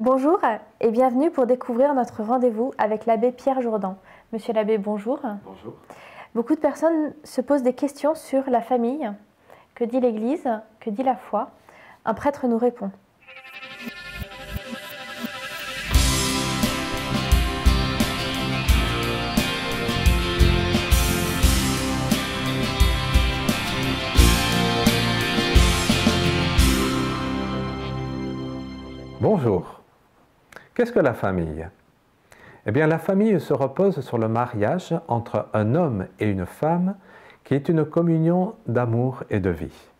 Bonjour et bienvenue pour découvrir notre rendez-vous avec l'abbé Pierre Jourdan. Monsieur l'abbé, bonjour. Bonjour. Beaucoup de personnes se posent des questions sur la famille. Que dit l'Église? Que dit la foi? Un prêtre nous répond. Bonjour. Qu'est-ce que la famille? Eh bien, la famille se repose sur le mariage entre un homme et une femme qui est une communion d'amour et de vie.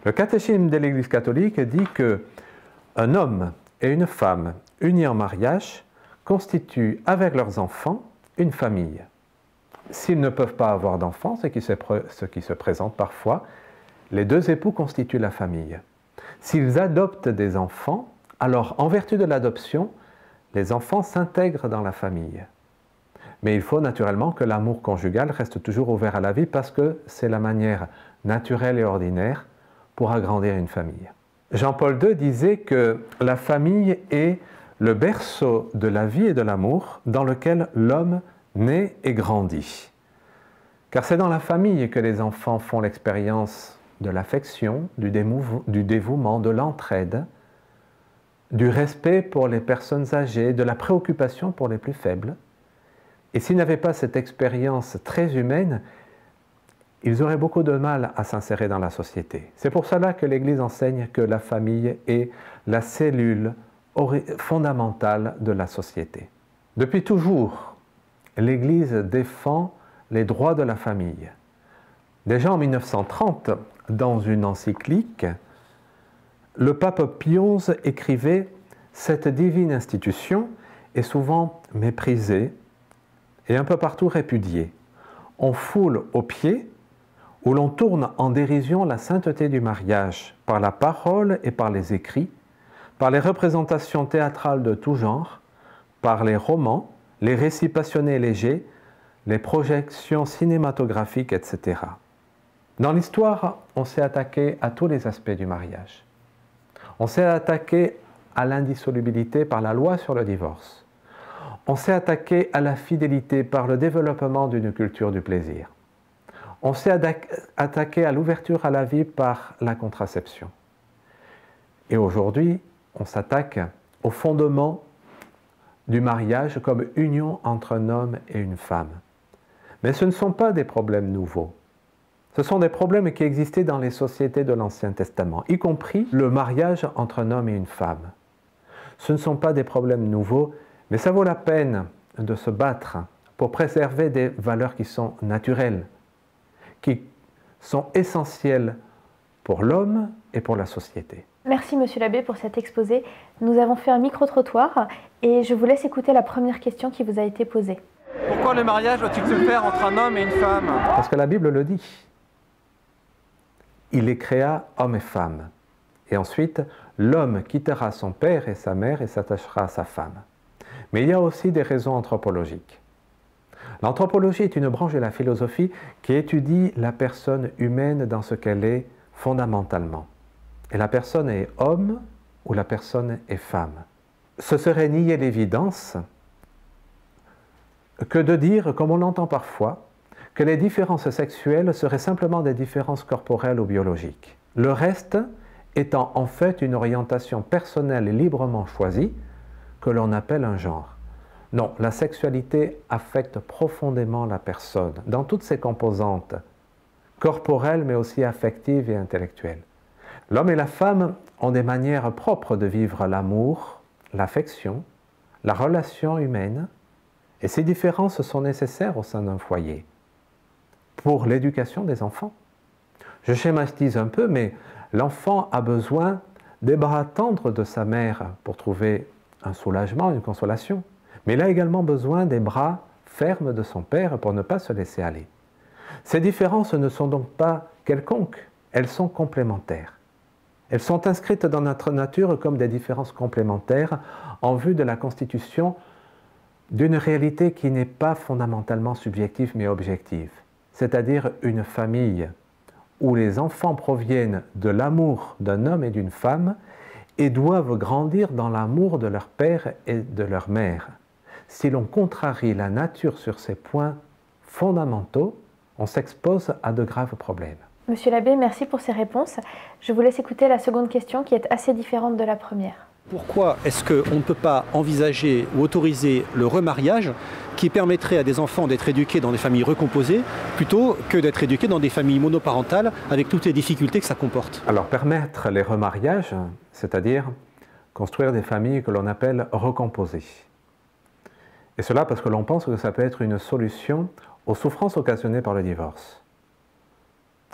Le catéchisme de l'Église catholique dit que un homme et une femme unis en mariage constituent avec leurs enfants une famille. S'ils ne peuvent pas avoir d'enfants, ce qui se présente parfois, les deux époux constituent la famille. S'ils adoptent des enfants, alors en vertu de l'adoption, les enfants s'intègrent dans la famille. Mais il faut naturellement que l'amour conjugal reste toujours ouvert à la vie parce que c'est la manière naturelle et ordinaire pour agrandir une famille. Jean-Paul II disait que la famille est le berceau de la vie et de l'amour dans lequel l'homme naît et grandit. Car c'est dans la famille que les enfants font l'expérience de l'affection, du dévouement, de l'entraide, du respect pour les personnes âgées, de la préoccupation pour les plus faibles. Et s'ils n'avaient pas cette expérience très humaine, ils auraient beaucoup de mal à s'insérer dans la société. C'est pour cela que l'Église enseigne que la famille est la cellule fondamentale de la société. Depuis toujours, l'Église défend les droits de la famille. Déjà en 1930, dans une encyclique, le pape Pie XI écrivait « Cette divine institution est souvent méprisée et un peu partout répudiée. On foule aux pieds où l'on tourne en dérision la sainteté du mariage par la parole et par les écrits, par les représentations théâtrales de tout genre, par les romans, les récits passionnés et légers, les projections cinématographiques, etc. » Dans l'histoire, on s'est attaqué à tous les aspects du mariage. On s'est attaqué à l'indissolubilité par la loi sur le divorce. On s'est attaqué à la fidélité par le développement d'une culture du plaisir. On s'est attaqué à l'ouverture à la vie par la contraception. Et aujourd'hui, on s'attaque au fondement du mariage comme union entre un homme et une femme. Mais ce ne sont pas des problèmes nouveaux. Ce sont des problèmes qui existaient dans les sociétés de l'Ancien Testament, y compris le mariage entre un homme et une femme. Ce ne sont pas des problèmes nouveaux, mais ça vaut la peine de se battre pour préserver des valeurs qui sont naturelles, qui sont essentielles pour l'homme et pour la société. Merci Monsieur l'abbé pour cet exposé. Nous avons fait un micro-trottoir et je vous laisse écouter la première question qui vous a été posée. Pourquoi le mariage doit-il se faire entre un homme et une femme? Parce que la Bible le dit. Il les créa homme et femme. Et ensuite, l'homme quittera son père et sa mère et s'attachera à sa femme. Mais il y a aussi des raisons anthropologiques. L'anthropologie est une branche de la philosophie qui étudie la personne humaine dans ce qu'elle est fondamentalement. Et la personne est homme ou la personne est femme. Ce serait nier l'évidence que de dire, comme on l'entend parfois, que les différences sexuelles seraient simplement des différences corporelles ou biologiques. Le reste étant en fait une orientation personnelle et librement choisie que l'on appelle un genre. Non, la sexualité affecte profondément la personne dans toutes ses composantes, corporelles mais aussi affectives et intellectuelles. L'homme et la femme ont des manières propres de vivre l'amour, l'affection, la relation humaine, et ces différences sont nécessaires au sein d'un foyer pour l'éducation des enfants. Je schématise un peu, mais l'enfant a besoin des bras tendres de sa mère pour trouver un soulagement, une consolation. Mais il a également besoin des bras fermes de son père pour ne pas se laisser aller. Ces différences ne sont donc pas quelconques, elles sont complémentaires. Elles sont inscrites dans notre nature comme des différences complémentaires en vue de la constitution d'une réalité qui n'est pas fondamentalement subjective mais objective, c'est-à-dire une famille où les enfants proviennent de l'amour d'un homme et d'une femme et doivent grandir dans l'amour de leur père et de leur mère. Si l'on contrarie la nature sur ces points fondamentaux, on s'expose à de graves problèmes. Monsieur l'abbé, merci pour ces réponses. Je vous laisse écouter la seconde question qui est assez différente de la première. Pourquoi est-ce qu'on ne peut pas envisager ou autoriser le remariage qui permettrait à des enfants d'être éduqués dans des familles recomposées plutôt que d'être éduqués dans des familles monoparentales avec toutes les difficultés que ça comporte? Alors permettre les remariages, c'est-à-dire construire des familles que l'on appelle recomposées. Et cela parce que l'on pense que ça peut être une solution aux souffrances occasionnées par le divorce.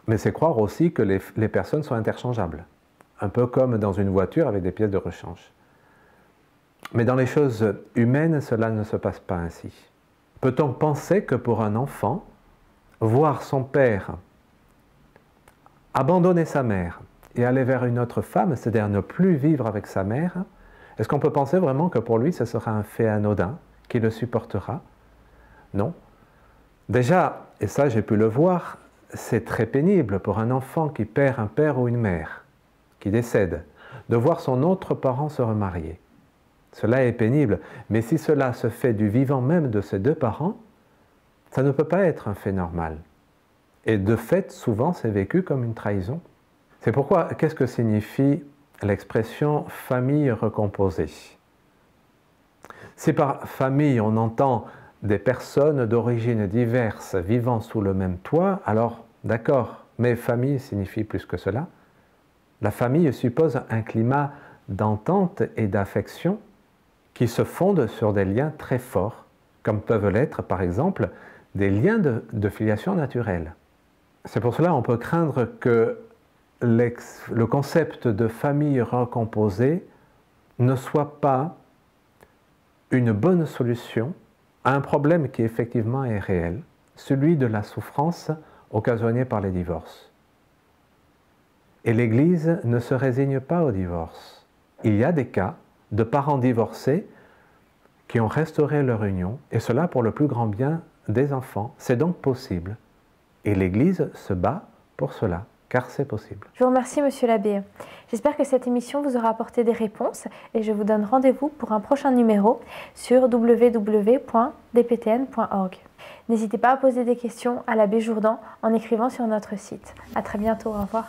Mais c'est croire aussi que les personnes sont interchangeables. Un peu comme dans une voiture avec des pièces de rechange. Mais dans les choses humaines, cela ne se passe pas ainsi. Peut-on penser que pour un enfant, voir son père abandonner sa mère et aller vers une autre femme, c'est-à-dire ne plus vivre avec sa mère, est-ce qu'on peut penser vraiment que pour lui, ce sera un fait anodin, qu'il le supportera? Non. Déjà, et ça j'ai pu le voir, c'est très pénible pour un enfant qui perd un père ou une mère, qui décède, de voir son autre parent se remarier. Cela est pénible, mais si cela se fait du vivant même de ces deux parents, ça ne peut pas être un fait normal. Et de fait, souvent, c'est vécu comme une trahison. C'est pourquoi, qu'est-ce que signifie l'expression « famille recomposée » ? Si par famille, on entend des personnes d'origines diverses vivant sous le même toit, alors d'accord, mais famille signifie plus que cela. La famille suppose un climat d'entente et d'affection qui se fondent sur des liens très forts, comme peuvent l'être par exemple des liens de filiation naturelle. C'est pour cela qu'on peut craindre que le concept de famille recomposée ne soit pas une bonne solution à un problème qui effectivement est réel, celui de la souffrance occasionnée par les divorces. Et l'Église ne se résigne pas au divorce. Il y a des cas de parents divorcés qui ont restauré leur union, et cela pour le plus grand bien des enfants. C'est donc possible. Et l'Église se bat pour cela, car c'est possible. Je vous remercie, Monsieur l'abbé. J'espère que cette émission vous aura apporté des réponses et je vous donne rendez-vous pour un prochain numéro sur www.dptn.org. N'hésitez pas à poser des questions à l'abbé Jourdan en écrivant sur notre site. À très bientôt, au revoir.